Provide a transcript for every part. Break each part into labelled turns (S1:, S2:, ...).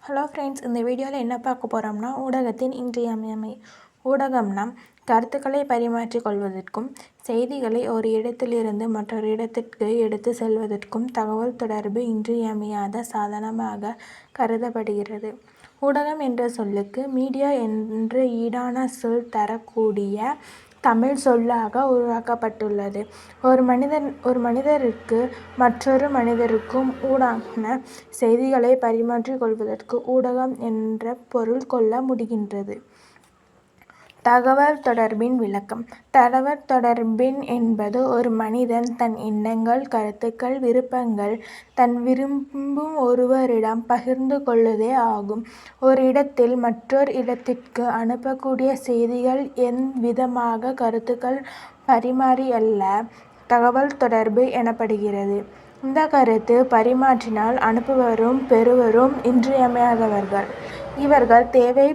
S1: Hello friends, இந்த வீடியோவில் என்ன பார்க்க போகிறோம்னா ஊடகத்தின் இன்றியமையாமை. ஊடகம்னா கருத்துக்களை பரிமாற்றிக் கொள்வதற்கும் செய்திகளை ஒரு இடத்திலிருந்து மற்றொரு இடத்திற்கு எடுத்து செல்வதற்கும் தகவல் தொடர்பு இன்றியமையாத சாதனமாக கருதப்படுகிறது. ஊடகம் என்ற சொல்லுக்கு மீடியா என்ற ஈடான சொல் தரக்கூடிய தமிழ் சொல்லாக உருவாக்கப்பட்டுள்ளது. ஒரு மனிதருக்கு மற்றொரு மனிதருக்கும் ஊடான செய்திகளை பரிமாற்றிக் கொள்வதற்கு ஊடகம் என்ற பொருள் கொள்ள முடிகின்றது. தகவல் தொடர்பின் விளக்கம். தகவல் தொடர்பின் என்பது ஒரு மனிதன் தன் எண்ணங்கள், கருத்துக்கள், விருப்பங்கள் தான் விரும்பும் ஒருவரிடம் பகிர்ந்து கொள்வதே ஆகும். ஒரு இடத்தில் மற்றொரு இடத்திற்கு அனுப்பக்கூடிய செய்திகள் எவ்விதமாக கருத்துக்கள் பரிமாறியல்ல தகவல் தொடர்பு எனப்படுகிறது. இந்த கருத்து பரிமாற்றினால் அனுப்புபவரும் பெறுபவரும் இன்றியமையாதவர்கள். இவர்கள் தேவை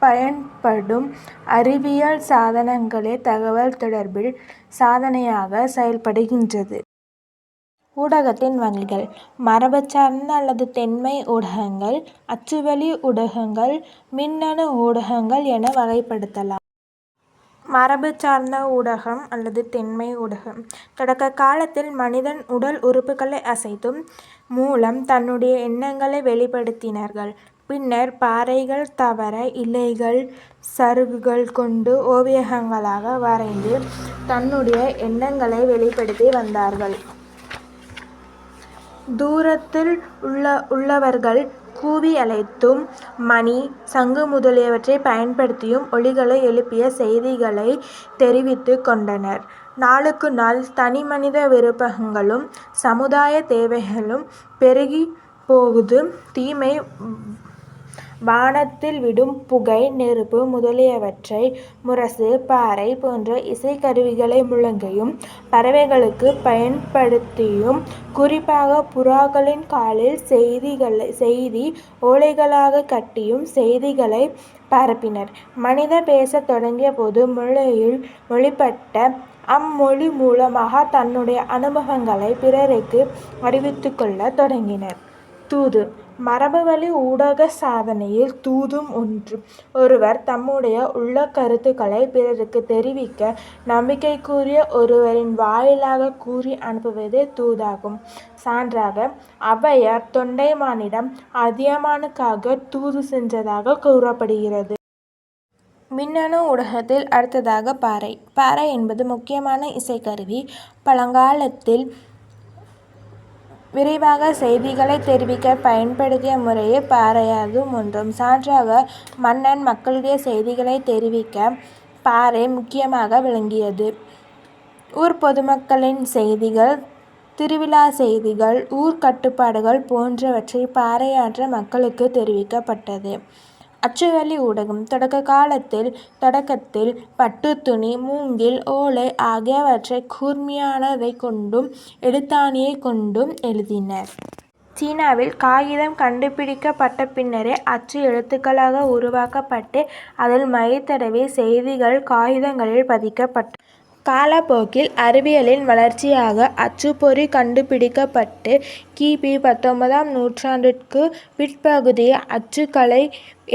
S1: பயன்படும் அறிவியல் சாதனங்களே தகவல் தொடர்பில் சாதனையாக செயல்படுகின்றது. ஊடகத்தின் வகைகள். மரபுசார்ந்த அல்லது தென்மை ஊடகங்கள், அச்சுவழி ஊடகங்கள், மின்னணு ஊடகங்கள் என வகைப்படுத்தலாம். மரபு சார்ந்த ஊடகம் அல்லது தென்மை ஊடகம். தொடக்க காலத்தில் மனிதன் உடல் உறுப்புகளை அசைத்தும் மூலம் தன்னுடைய எண்ணங்களை வெளிப்படுத்தினார்கள். பின்னர் பாறைகள், தாவர இலைகள், சருகுகள் கொண்டு ஓவியங்களாக வரைந்து தன்னுடைய எண்ணங்களை வெளிப்படுத்தி வந்தார்கள். தூரத்தில் உள்ளவர்கள் கூவி அழைத்தும் மணி, சங்கு முதலியவற்றை பயன்படுத்தியும் ஒலிகளை எழுப்பிய செய்திகளை தெரிவித்து கொண்டனர். நாளுக்கு நாள் தனிமனித விருப்பங்களும் சமுதாய தேவைகளும் பெருகி போகுது. தீமை வானத்தில் விடும் புகை, நெருப்பு முதலியவற்றை, முரசு, பாறை போன்ற இசைக்கருவிகளை முழங்கியும் பறவைகளுக்கு பயன்படுத்தியும் குறிப்பாக புறாக்களின் காலில் செய்தி ஓலைகளாக கட்டியும் செய்திகளை பரப்பினர். மனிதன் பேசத் தொடங்கிய போது மொழியில் மொழிபட்ட அம்மொழி மூலமாக தன்னுடைய அனுபவங்களை பிறருக்கு அறிவித்துக்கொள்ள தொடங்கினர். தூது. மரபுவழி ஊடக சாதனையில் தூதும் ஒன்று. ஒருவர் தம்முடைய உள்ள கருத்துக்களை பிறருக்கு தெரிவிக்க நம்பிக்கைக்குரிய ஒருவரின் வாயிலாக கூறி அனுப்புவதே தூதாகும். சான்றாக ஔவையார் தொண்டைமானிடம் அதியமானுக்காக தூது சென்றதாக கூறப்படுகிறது. மின்னணு ஊடகத்தில் அடுத்ததாக பாறை. பாறை என்பது முக்கியமான இசைக்கருவி. பழங்காலத்தில் விரைவாக செய்திகளை தெரிவிக்க பயன்படுத்திய முறையே பாறையாகும் ஒன்றும். சான்றாக மன்னன் மக்களுடைய செய்திகளை தெரிவிக்க பாறை முக்கியமாக விளங்கியது. ஊர் பொதுமக்களின் செய்திகள், திருவிழா செய்திகள், ஊர் கட்டுப்பாடுகள் போன்றவற்றை பாறையாற்ற மக்களுக்கு தெரிவிக்கப்பட்டது. அச்சுவழி ஊடகம். தொடக்கத்தில் பட்டு, துணி, மூங்கில், ஓலை ஆகியவற்றை கூர்மையானதை கொண்டும் எழுத்தாணியை கொண்டும் எழுதினர். சீனாவில் காகிதம் கண்டுபிடிக்கப்பட்ட பின்னரே அச்சு எழுத்துக்களாக உருவாக்கப்பட்டு அதில் மை தடவி செய்திகள் காகிதங்களில் பதிக்கப்பட்டன. காலப்போக்கில் அறிவியலின் வளர்ச்சியாக அச்சுப்பொறி கண்டுபிடிக்கப்பட்டு கி.பி. 19ஆம் நூற்றாண்டிற்கு பிற்பகுதியில் அச்சுக்கலை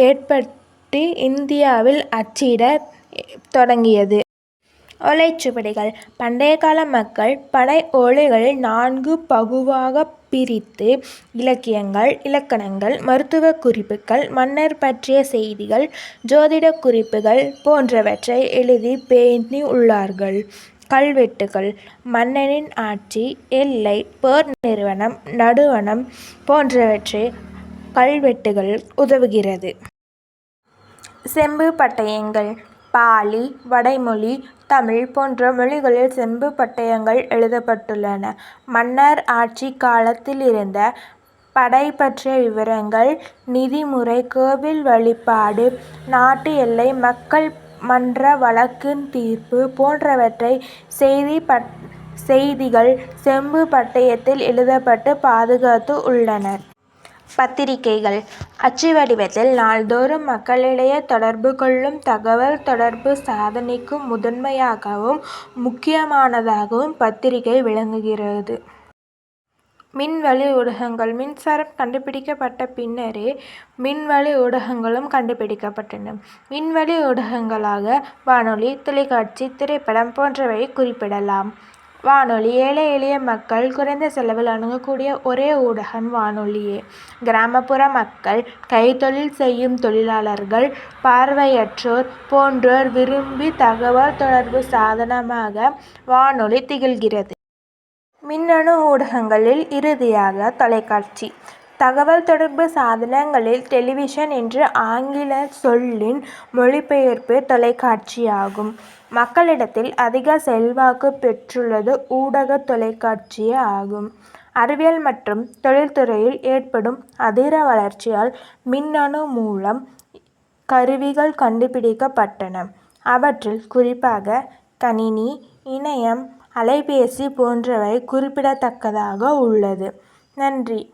S1: ஏற்பட்டு இந்தியாவில் அச்சிடத் தொடங்கியது. ஓலைச்சுவடிகள். பண்டைய கால மக்கள் பனை ஓலைகளில் 4 பகுதியாகப் பிரித்து இலக்கியங்கள், இலக்கணங்கள், மருத்துவ குறிப்புகள், மன்னர் பற்றிய செய்திகள், ஜோதிட குறிப்புகள் போன்றவற்றை எழுதி பேணி உள்ளார்கள். கல்வெட்டுகள். மன்னனின் ஆட்சி, எல்லை, போர் நிறுவனம், நடுவணம் போன்றவற்றை கல்வெட்டுகள் உதவுகிறது. செம்பு பட்டயங்கள். பாலி, வடமொழி, தமிழ் போன்ற மொழிகளில் செம்பு பட்டயங்கள் எழுதப்பட்டுள்ளன. மன்னர் ஆட்சி காலத்திலிருந்த படை பற்றிய விவரங்கள், நிதிமுறை, கோவில் வழிபாடு, நாட்டு எல்லை, மக்கள் மன்ற வழக்கு தீர்ப்பு போன்றவற்றை செய்திகள் செம்பு பட்டயத்தில் எழுதப்பட்டு பாதுகாத்து உள்ளனர். பத்திரிகைகள். அச்சு வடிவத்தில் நாள்தோறும் மக்களிடையே தொடர்பு கொள்ளும் தகவல் தொடர்பு சாதனைக்கு முதன்மையாகவும் முக்கியமானதாகவும் பத்திரிகை விளங்குகிறது. மின்வழி ஊடகங்கள். மின்சாரம் கண்டுபிடிக்கப்பட்ட பின்னரே மின்வழி ஊடகங்களும் கண்டுபிடிக்கப்பட்டன. மின்வழி ஊடகங்களாக வானொலி, தொலைக்காட்சி, திரைப்படம் போன்றவை குறிப்பிடலாம். வானொலி. ஏழை எளிய மக்கள் குறைந்த செலவில் அணுகக்கூடிய ஒரே ஊடகம் வானொலியே. கிராமப்புற மக்கள், கைத்தொழில் செய்யும் தொழிலாளர்கள், பார்வையற்றோர் போன்றோர் விரும்பி தகவல் தொடர்பு சாதனமாக வானொலி திகழ்கிறது. மின்னணு ஊடகங்களில் இறுதியாக தொலைக்காட்சி. தகவல் தொடர்பு சாதனங்களில் டெலிவிஷன் என்ற ஆங்கில சொல்லின் மொழிபெயர்ப்பு தொலைக்காட்சியாகும். மக்களிடத்தில் அதிக செல்வாக்கு பெற்றுள்ளது ஊடக தொலைக்காட்சியே ஆகும். அறிவியல் மற்றும் தொழில்துறையில் ஏற்படும் அதீத வளர்ச்சியால் மின்னணு மூலம் கருவிகள் கண்டுபிடிக்கப்பட்டன. அவற்றில் குறிப்பாக கணினி, இணையம், அலைபேசி போன்றவை குறிப்பிடத்தக்கதாக உள்ளது. நன்றி.